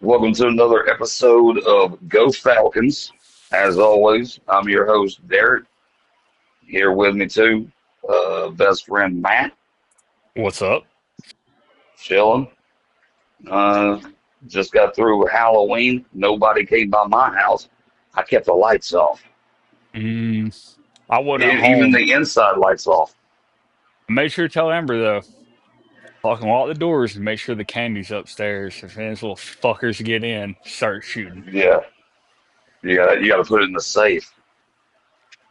Welcome to another episode of Go Falcons. As always, I'm your host, Derek. Here with me, too, best friend Matt, What's up? chilling. Uh, just got through Halloween. Nobody came by my house. I kept the lights off, Mm, I wasn't at even home. the inside lights off. I made sure to tell Amber though, lock and lock the doors and make sure the candy's upstairs. If any little fuckers get in, start shooting. Yeah, you got to put it in the safe.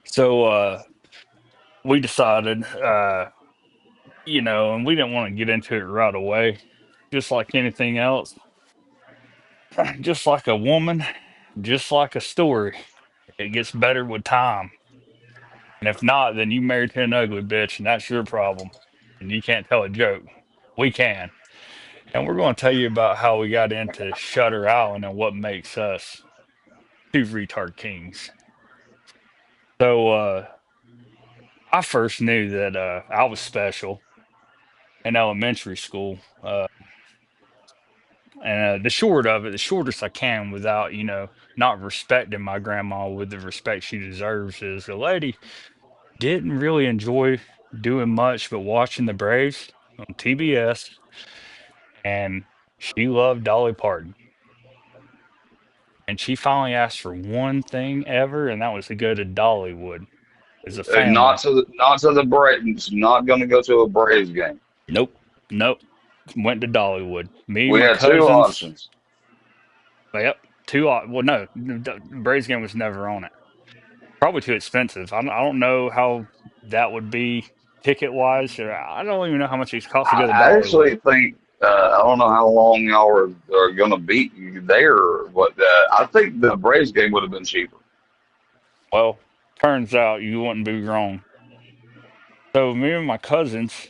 So we decided, and we didn't want to get into it right away. Just like anything else, just like a woman, just like a story, it gets better with time. And if not, then you married to an ugly bitch, and that's your problem. And you can't tell a joke. We can. And we're going to tell you about how we got into Shutter Island and what makes us two retard kings. So I first knew that I was special in elementary school. And the short of it, the shortest I can without, not respecting my grandma with the respect she deserves, is the lady didn't really enjoy doing much but watching the Braves on TBS, and she loved Dolly Parton. And she finally asked for one thing ever, and that was to go to Dollywood as a Not family. to the Braves. Not going to go to a Braves game. Nope, nope. Went to Dollywood. Me and We my had two cousins. options. Yep, well, no, the Braves game was never on it. Probably too expensive. I don't know how that would be ticket wise. Or I don't even know how much it costs to go to I Dollywood. actually think I don't know how long y'all are going to be there, but I think the Braves game would have been cheaper. Well, turns out you wouldn't be wrong. So me and my cousins,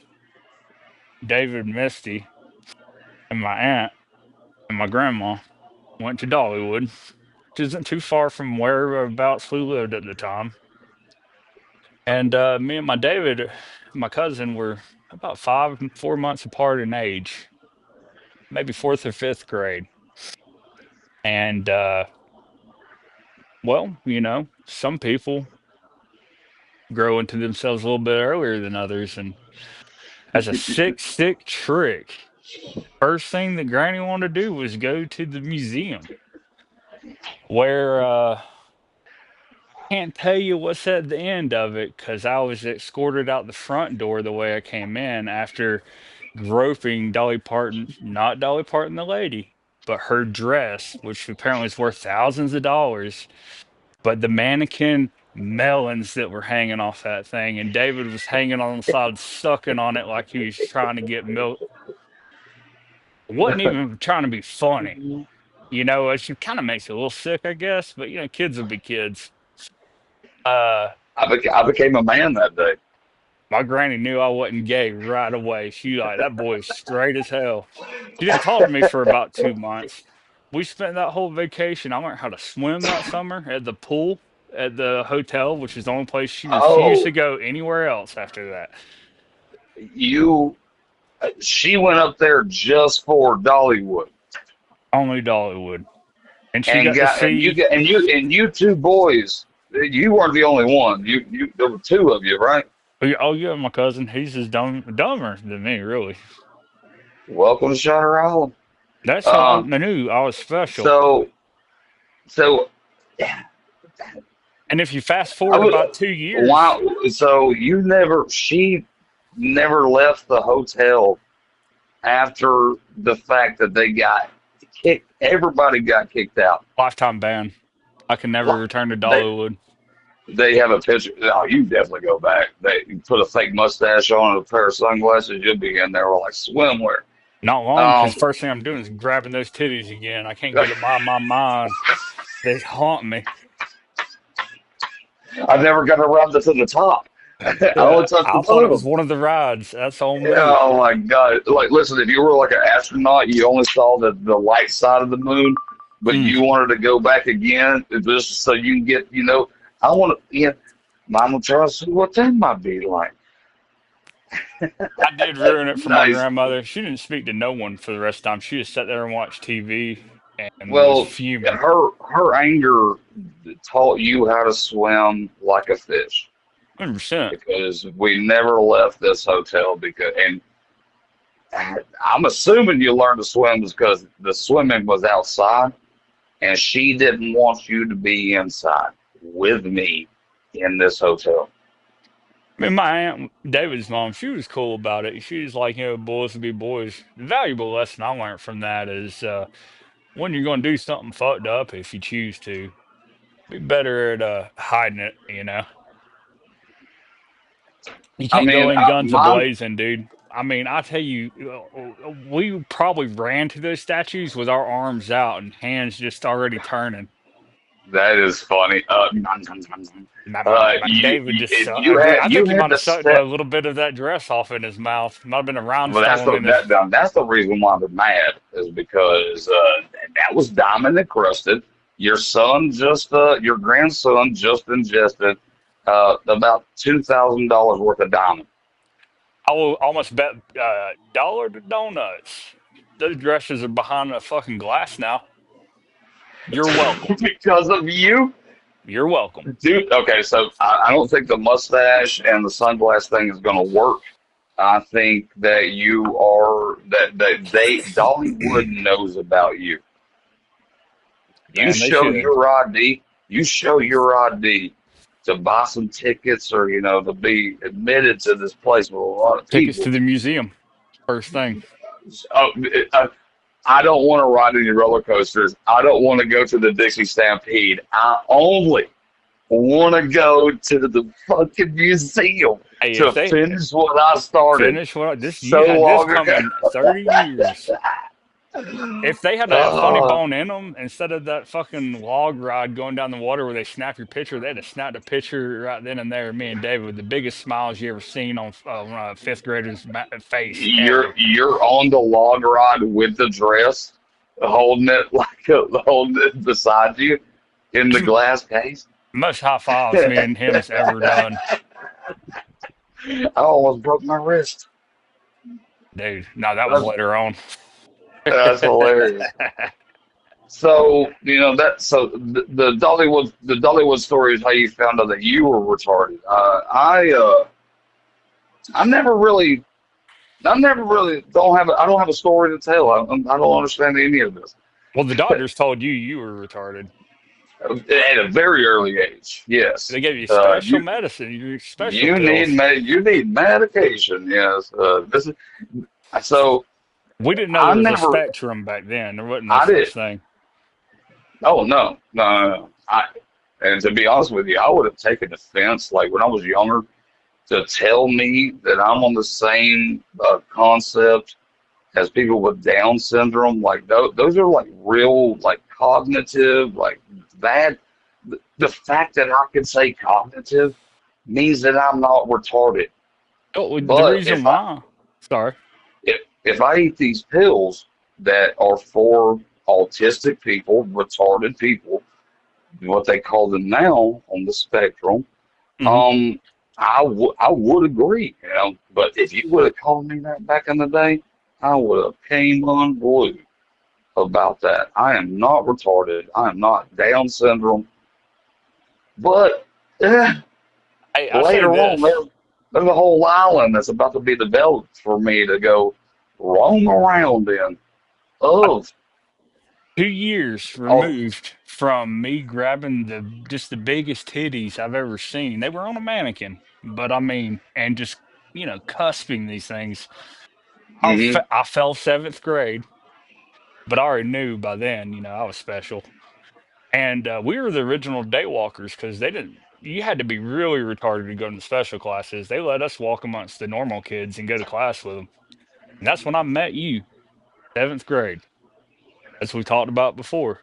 David, Misty, and my aunt and my grandma went to Dollywood, which isn't too far from whereabouts we lived at the time. And me and my David, my cousin, were about 4 months apart in age, maybe fourth or fifth grade. And well, some people grow into themselves a little bit earlier than others. And as a sick trick, first thing that Granny wanted to do was go to the museum, where can't tell you what's at the end of it because I was escorted out the front door the way I came in after groping Dolly Parton, not Dolly Parton the lady, but her dress, which apparently is worth thousands of dollars. But the mannequin melons that were hanging off that thing, and David was hanging on the side, sucking on it like he was trying to get milk. Wasn't even trying to be funny. It kind of makes you a little sick, I guess, but kids will be kids. Uh, I became a man that day. My granny knew I wasn't gay right away. She like that boy's straight as hell. She didn't talk to me for about 2 months. We spent that whole vacation. I learned how to swim that summer at the pool at the hotel, which is the only place she refused Oh, to go anywhere else after that. you she went up there just for Dollywood Only Dollywood. And she and got to got see, and you two boys. You weren't the only one. You there were two of you, right? oh yeah, my cousin. He's just dumber than me, really. Welcome to Shutter Island. That's how I Um, knew I was special. so so And if you fast I forward would about 2 years, wow. So she never left the hotel after the fact that they got kicked. Everybody got kicked out. lifetime ban. I can never return to They Dollywood. they have a picture. Oh, you definitely go back. They put a fake mustache on and a pair of sunglasses. You'll be in there with like swimwear. Not long, because Um, first thing I'm doing is grabbing those titties again. I can't get them out of my mind. They haunt me. I never got around to the top. I only touched the I thought it was bottom. one of the rides. That's on me. Oh my God! Like, listen, if you were like an astronaut, you only saw the light side of the moon, but Mm. you wanted to go back again just so you can get, I want to, Mama trying to see what that might be like. I did ruin it for my Nice. grandmother. She didn't speak to no one for the rest of the time. She just sat there and watched TV. and was Well, fuming. her anger taught you how to swim like a fish 100%. because we never left this hotel because and I'm assuming you learned to swim because the swimming was outside and she didn't want you to be inside with me in this hotel. I mean, my aunt David's mom, she was cool about it. She was like, boys will be boys. The valuable lesson I learned from that is when you're going to do something fucked up, if you choose to, be better at hiding it. You I can't go mean, in guns a my blazing, dude. I mean, I tell you, we probably ran to those statues with our arms out and hands just already turning. that is funny. David just, dude, I You think he had might to have sucked a step. little bit of that dress off in his mouth. Might have been a Well, rhinestone in his. that's the reason why they're mad is because that was diamond encrusted. Your grandson just ingested about $2,000 worth of diamond I will almost bet dollar to donuts. Those dresses are behind a fucking glass now. You're welcome. because of you. You're welcome. Dude, okay, so I don't think the mustache and the sunglass thing is going to work. I think that Dollywood knows about you. You And they show should your ID. You show your ID to buy some tickets or to be admitted to this place with a lot of tickets people. to the museum first thing. Oh, I don't want to ride any roller coasters. I don't want to go to the Dixie Stampede. I only want to go to the fucking museum Hey, to if they finish what I started finish what this you so had this long ago. coming 30 years. If they had a funny Uh, bone in them instead of that fucking log ride going down the water where they snap your picture, they'd have snapped a picture right then and there. Me and David with the biggest smiles you ever seen on a fifth grader's face ever. you're on the log ride with the dress, holding it beside you in the glass case. Most high fives me I and him's ever done, almost broke my wrist. dude. No, that was That's, later on. that's hilarious. So the Dollywood story is how you found out that you were retarded. I never really I don't have a story to tell. I don't understand any of this. Well, the doctors told you were retarded. At a very early age, yes. They gave you Uh, special you medicine, you special pills. you need medication. Yes. This is so We didn't know I there was a never spectrum back then. There wasn't no I did. such thing. Oh no. And to be honest with you, I would have taken offense like when I was younger to tell me that I'm on the same concept as people with Down syndrome. Like those are like real like cognitive like that. The fact that I can say cognitive means that I'm not retarded. Oh, well, the But reason why, sorry, if I eat these pills that are for autistic people, retarded people, what they call them now on the spectrum, hmm um, I would agree. But if you would have called me that back in the day, I would have came unglued about that. I am not retarded. I am not Down syndrome. But eh, hey, I say later on, this: there's a whole island that's about to be developed for me to go roam around in. I'm Of 2 years oh, removed from me grabbing the biggest titties I've ever seen. They were on a mannequin, but I mean, and just cusping these things. hmm I fell seventh grade, but I already knew by then. I was special. And we were the original day walkers because they didn't. You had to be really retarded to go into special classes. They let us walk amongst the normal kids and go to class with them. And that's when I met you, seventh grade, as we talked about before.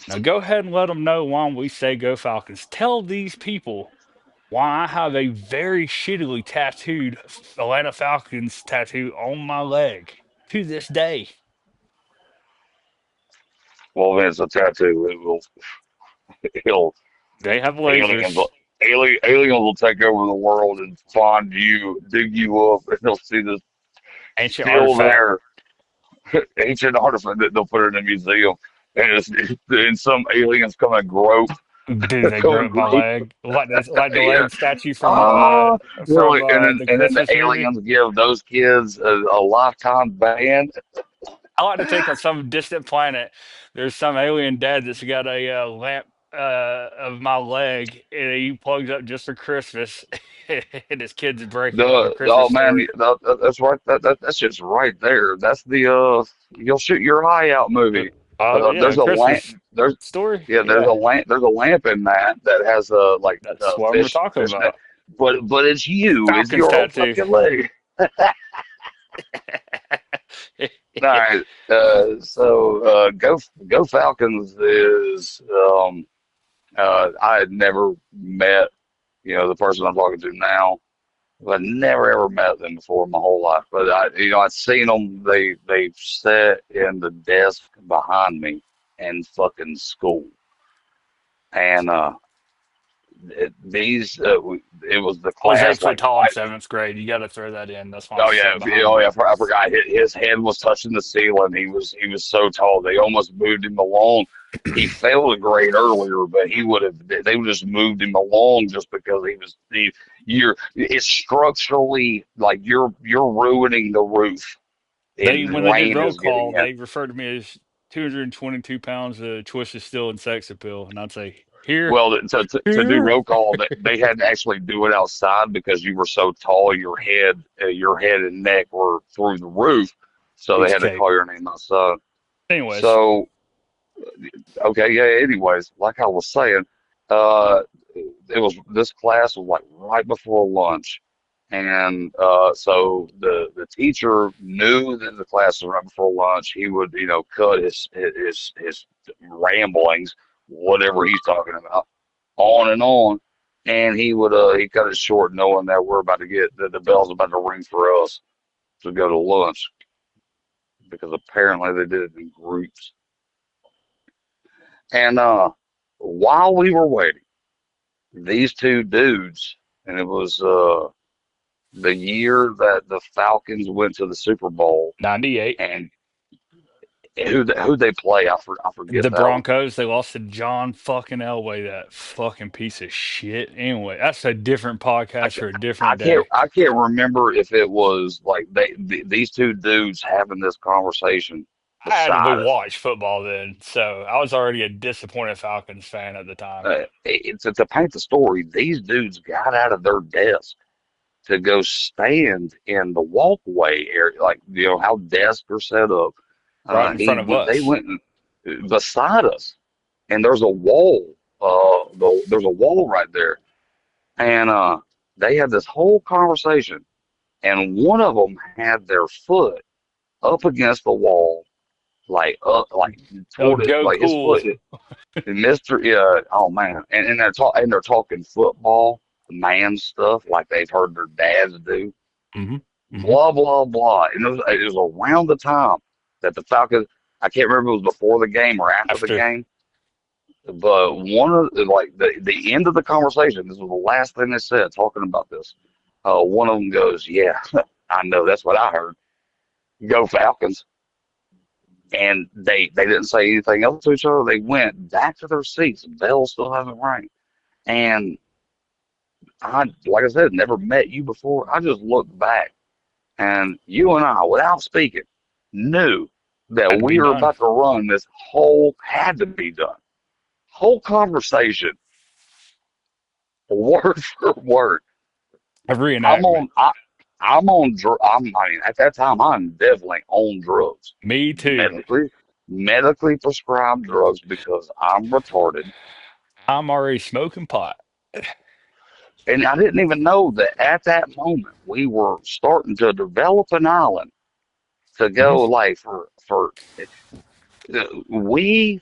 Now go ahead and let them know why we say go Falcons. Tell these people why I have a very shittily tattooed Atlanta Falcons tattoo on my leg to this day. well, when it's a tattoo, it'll They have aliens lasers. aliens will take over the world and find you, dig you up, and they'll see this Ancient still artifact. there ancient artifact that they'll put it in a museum. and some aliens come and grope, Dude, they come and broke my grope. leg, like the Yeah. like statue Ah, from really? And then the and then the Christmas movie. aliens give those kids a lifetime ban. I like to think on some distant planet, there's some alien dad that's got a lamp of my leg, and he plugs up just for Christmas, and his kids break it like a The oh Christmas man, story. that's right. That's just right there. That's the you'll shoot your eye out Uh, movie. yeah, There's a lamp. Christmas There's story. yeah. There's a Yeah, lamp. There's a lamp in that has a like that's what we're talking fishnet. about. But it's you. It's Falcons your whole tattoo. fucking leg. All right. Go Falcons is I had never met the person I'm talking to now. I never ever met them before in my whole life, but I'd seen them. They sat in the desk behind me in fucking school, and it was the I was class 8 foot like tall in right. seventh grade. You got to throw that in. That's why I'm Oh yeah, sitting behind you. I forgot. His head was touching the ceiling. He was so tall. They almost moved him along. He failed a grade earlier, but he would have. They would just moved him along just because he was. It's structurally like you're ruining the roof, They and when they did rain roll is getting call, in. they referred to me as 222 pounds of twisted steel and sex appeal, and I'd say here, Well, to do here. roll call, they had to actually do it outside because you were so tall. Your head and neck were through the roof, so they Piece of had to cake. call your name outside. Anyways, So okay, yeah. Anyways, like I was saying, uh, it was this class was like right before lunch, and so the teacher knew that the class was right before lunch. He would cut his ramblings, whatever he's talking about, on, and he cut it short, knowing that we're about to get the bell's about to ring for us to go to lunch because apparently they did it in groups. And while we were waiting, these two dudes, and it was the year that the Falcons went to the Super Bowl, 98. and who they play, I forget The that one. Broncos, they lost to John fucking Elway, that fucking piece of shit. Anyway, that's a different I, podcast ca- for a different can't day. remember if it was like these two dudes having this conversation I hadn't really beside us. watched football then, so I was already a disappointed Falcons fan at the time. To paint the story, these dudes got out of their desk to go stand in the walkway area, like how desks are set up. Right in front of They us. went beside us, and there's a wall. There's a wall right there, and they had this whole conversation, and one of them had their foot up against the wall, like Oh, toward it, Joe like his Cool. foot. Mister, yeah, oh man, and they're talking football, man stuff like they've heard their dads do. Hmm. Hmm. Blah blah blah. And it was around the time that the Falcons. I can't remember if it was before the game or after the After game, but one of like the end of the conversation. This was the last thing they said talking about this. One of them goes, "Yeah, I know. That's what I heard. Go Falcons." And they didn't say anything else to each other. They went back to their seats. The bell still hasn't rang. And like I said, never met you before. I just looked back, and you and I, without speaking, knew that had to be we were done. about to run this whole had to be done whole conversation word for word. A I'm reenactment. on I, I'm on I mean at that time I'm definitely on drugs, Me too. medically prescribed drugs because I'm retarded, I'm already smoking pot. and I didn't even know that at that moment we were starting to develop an island to Hmm. go like for we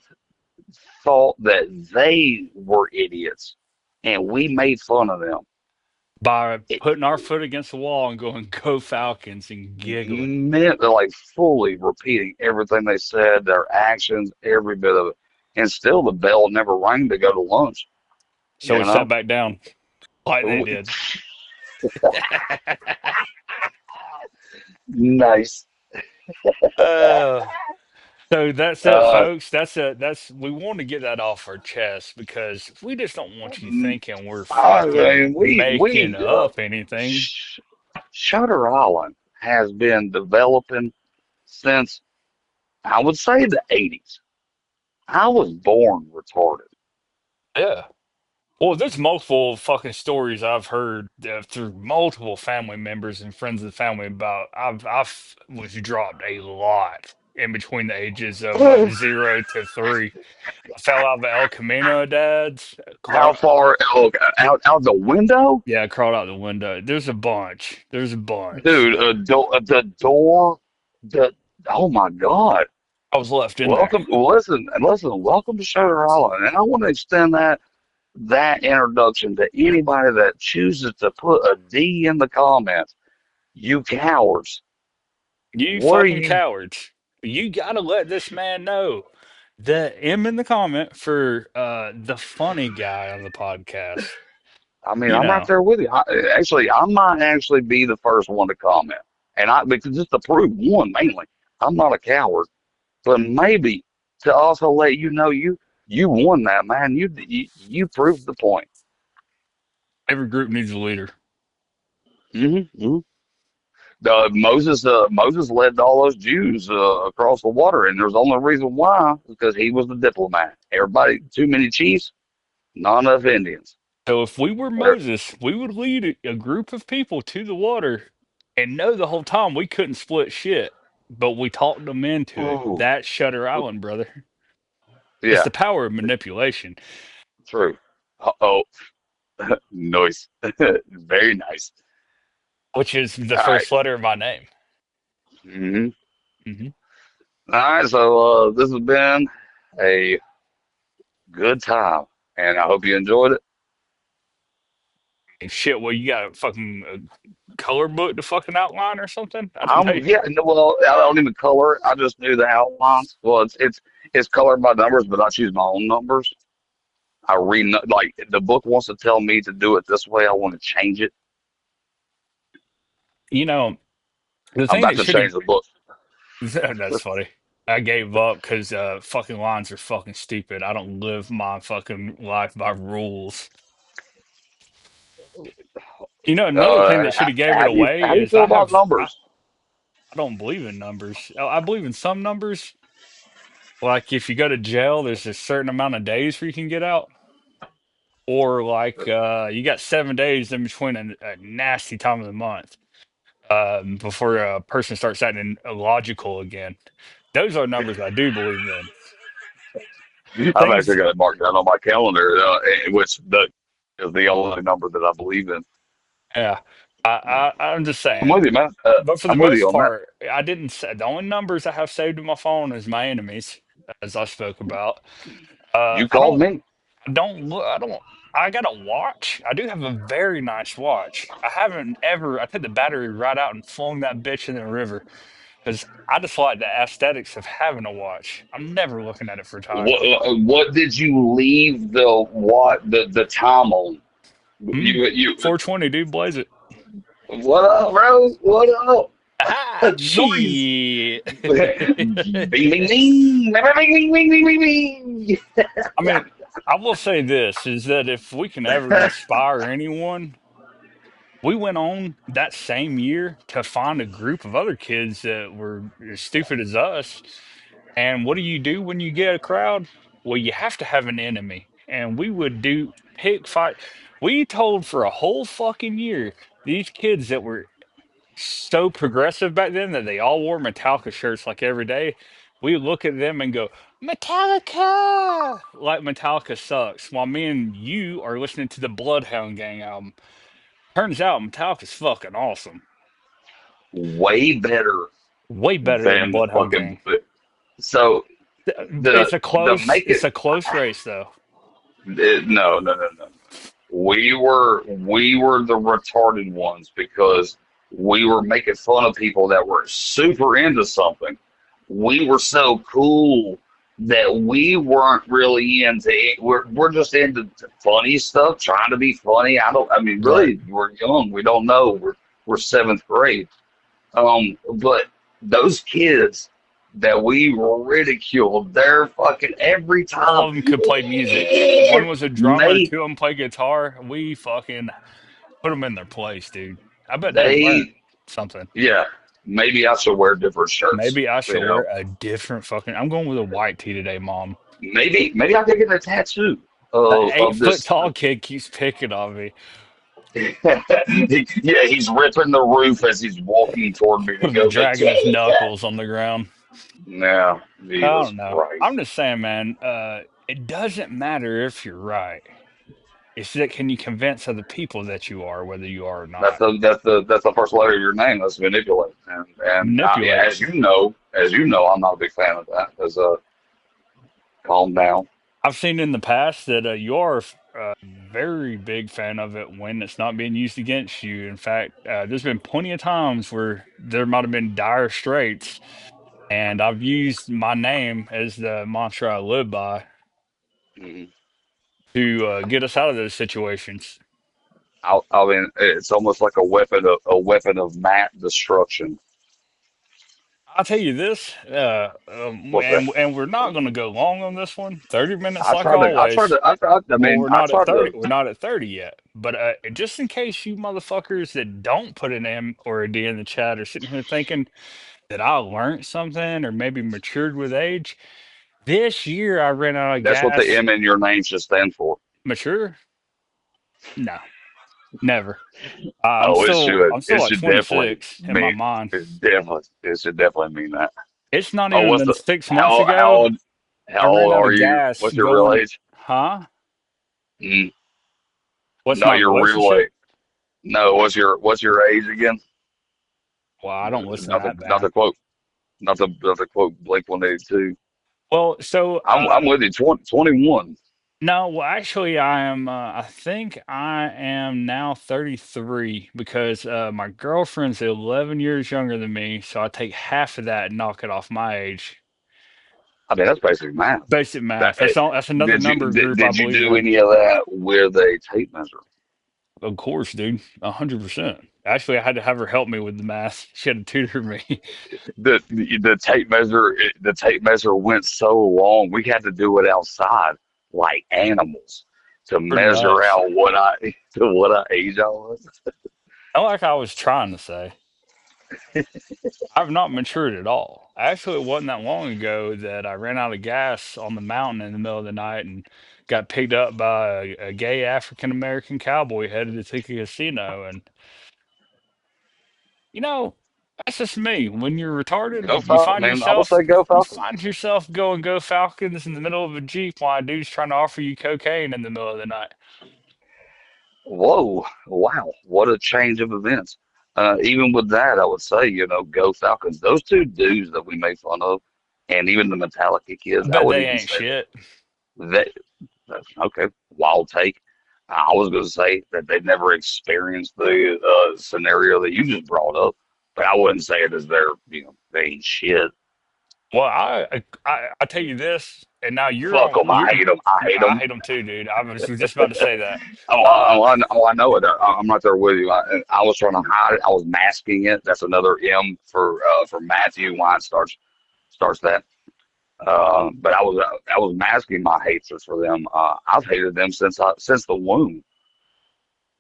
thought that they were idiots and we made fun of them. By It putting our foot against the wall and going, "Go Falcons," and giggling. meant like fully repeating everything they said, their actions, every bit of it. And still the bell never rang to go to lunch, So you we sat know? back down like they did. Nice. Oh. So that's it, Uh, folks. That's we want to get that off our chest because we just don't want you thinking we're I fucking mean, making up anything. Shutter Island has been developing since I would say the 80s. I was born retarded. Yeah. Well, there's multiple fucking stories I've heard through multiple family members and friends of the family about I've was dropped a lot in between the ages of like 0 to 3. I fell out of El Camino, Dad's. How far? Oh, out the window, Yeah, I crawled out the window. There's a bunch. There's a bunch. dude. The door. The Oh my God. I was left in there. Welcome. Listen. Welcome to Shutter Island, and I want to extend that introduction to anybody that chooses to put a D in the comments. You cowards. You What are fucking you? cowards. You gotta let this man know the M in the comment for the funny guy on the podcast. I mean, You I'm right know, there with you. I might actually be the first one to comment, and because just to prove one mainly, I'm not a coward, but maybe to also let you know you won that, man. You proved the point. every group needs a leader. Hmm. Moses led all those Jews across the water, and there's only reason why because he was the diplomat. Everybody, too many chiefs, not enough Indians. So if we were Er, Moses, we would lead a group of people to the water and know the whole time we couldn't split shit, but we talked them into it. Ooh, That's Shutter Island, brother. It's yeah, the power of manipulation, true. Uh-oh, nice, very nice. which is the All right. first letter of my name. Hmm. Hmm. All right. So this has been a good time, and I hope you enjoyed it. Shit, well, you got a fucking color book to fucking outline or something? I didn't know. Yeah. No, well, I don't even color it. I just do the outlines. Well, it's colored by numbers, but I choose my own numbers. I read like the book wants to tell me to do it this way. I want to change it. You know, the I'm thing about that to should change have the book. that's funny. I gave up because fucking lines are fucking stupid. I don't live my fucking life by rules. You know, another thing that should have gave it away How do you is feel about numbers? I don't believe in numbers. I believe in some numbers. Like if you go to jail, there's a certain amount of days where you can get out. Or like you got 7 days in between a nasty time of the month before a person starts acting illogical again. Those are numbers I do believe in. I've actually Things, got it marked down on my calendar, which is the only number that I believe in. yeah. I'm just I'm with saying. you, man. But for the I'm with you most on that. part, I didn't say the only numbers I have saved in my phone is my enemies, as I spoke about. You I called me. don't look. I don't. I got a watch. I do have a very nice watch. I haven't ever. I took the battery right out and flung that bitch in the river because I just like the aesthetics of having a watch. I'm never looking at it for time. What did you leave the time on? Hmm. You 420, dude, blaze it. What up, bro? What up? Ah, Noise. shit. Bing, bing, bing. Bing, bing, bing, bing, bing, bing. I mean, I will say this is that if we can ever inspire anyone, we went on that same year to find a group of other kids that were as stupid as us. And what do you do when you get a crowd? Well, you have to have an enemy. And we would do pick fight. We told for a whole fucking year these kids that were so progressive back then that they all wore Metallica shirts like every day. We would look at them and go, Metallica! Like Metallica sucks. While me and you are listening to the Bloodhound Gang album. Turns out Metallica's fucking awesome. Way better Way better than than the Bloodhound fucking. Gang. So the make It's it. a close race though. No, no, no, no. We were the retarded ones because we were making fun of people that were super into something. We were so cool that we weren't really into it. We're just into funny stuff, trying to be funny. I mean, Right. really, we're young. We don't know. We're seventh grade. But those kids. that we ridiculed their fucking every All time. of them could play music. One was a drummer, Mate, two of them played guitar. We fucking put them in their place, dude. I bet they learned they, something. yeah, maybe I should wear different shirts. Maybe I You should wear know, a different fucking. I'm going with a white tee today, Mom. maybe I could get a tattoo The of 8 foot this. tall kid keeps picking on me. Yeah, he's ripping the roof as he's walking toward me to go get Dragging his tattoo. knuckles on the ground. Now, I Jesus don't know. Christ. I'm just saying, man. It doesn't matter if you're right. It's that can you convince other people that you are, whether you are or not. That's the first letter of your name. That's manipulate. And yeah, Manipulate. as you know, I'm not a big fan of that. Because calm down. I've seen in the past that you are a very big fan of it when it's not being used against you. In fact, there's been plenty of times where there might have been dire straits, and I've used my name as the mantra I live by Mhm. to get us out of those situations. I mean, it's almost like a weapon of mass destruction. I'll tell you this, What's that? and we're not going to go long on this one. 30 minutes, I like tried to. I tried always. to. I tried. I Well, mean, I tried to. We're not at 30 yet. But just in case you motherfuckers that don't put an M or a D in the chat are sitting here thinking that I learned something or maybe matured with age, this year I ran out of That's what the gas. M in your name should stand for. Mature? No, never. Oh, it should. I'm still It like should definitely 26 in my mean. mind. It should definitely mean that. It's not Oh, even what's been the 6 months how ago. old? I How ran old out are of you? gas What's your real going, age? huh? Mm, What's not my your real relationship? age. No, what's your age again? Well, I don't listen Not the that not bad. the quote. Not the quote. Blink 182. Well, so I'm with you. 21. no, well, actually, I am. I think I am now 33 because my girlfriend's 11 years younger than me. So I take half of that and knock it off my age. I mean, that's basic math. Basic That, math. That's all. That's another did you number did, group I did you believe do in. any of that with a tape measure? Of course, dude. 100%. Actually, I had to have her help me with the math. She had to tutor me. The tape measure went so long we had to do it outside like animals to Pretty measure much. out what I age I was. Not like I was trying to say. I've not matured at all. Actually, it wasn't that long ago that I ran out of gas on the mountain in the middle of the night and got picked up by a gay African American cowboy headed to take a casino. And, you know, that's just me. When you're retarded, Go Falcons, man! I would say go you Falcons. find yourself going go Falcons in the middle of a Jeep while a dude's trying to offer you cocaine in the middle of the night. Whoa, wow, what a change of events. Even with that, I would say, go Falcons. Those two dudes that we made fun of, and even the Metallica I kids, I bet wouldn't they even ain't say shit. that. Okay, wild take. I was going to say that they've never experienced the scenario that you just brought up, but I wouldn't say it as they ain't shit. Well, I tell you this, and now Fuck them. I hate them. I hate I them. hate them too, dude. I was just about to say that. Oh, Uh, I know it. I'm right there with you. I was trying to hide it. I was masking it. That's another M for Matthew. Why it starts that. But I was masking my hatred for them. I've hated them since the womb.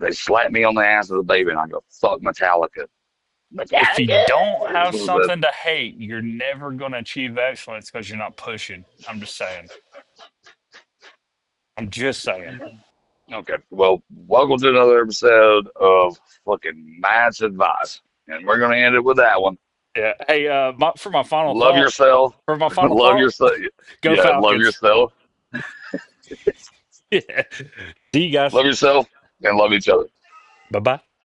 They slapped me on the ass as a baby, and I go fuck Metallica. if you don't Metallica. have something to hate, you're never going to achieve excellence because you're not pushing. I'm just saying. I'm just saying. Okay, well, welcome to another episode of fucking Matt's Advice, and we're gonna end it with that one. Yeah. Hey, for my final Love thought, yourself. Love thought, yourself. go Yeah, love Falcons. yourself. Yeah. See you guys. Love yourself and love each other. Bye bye.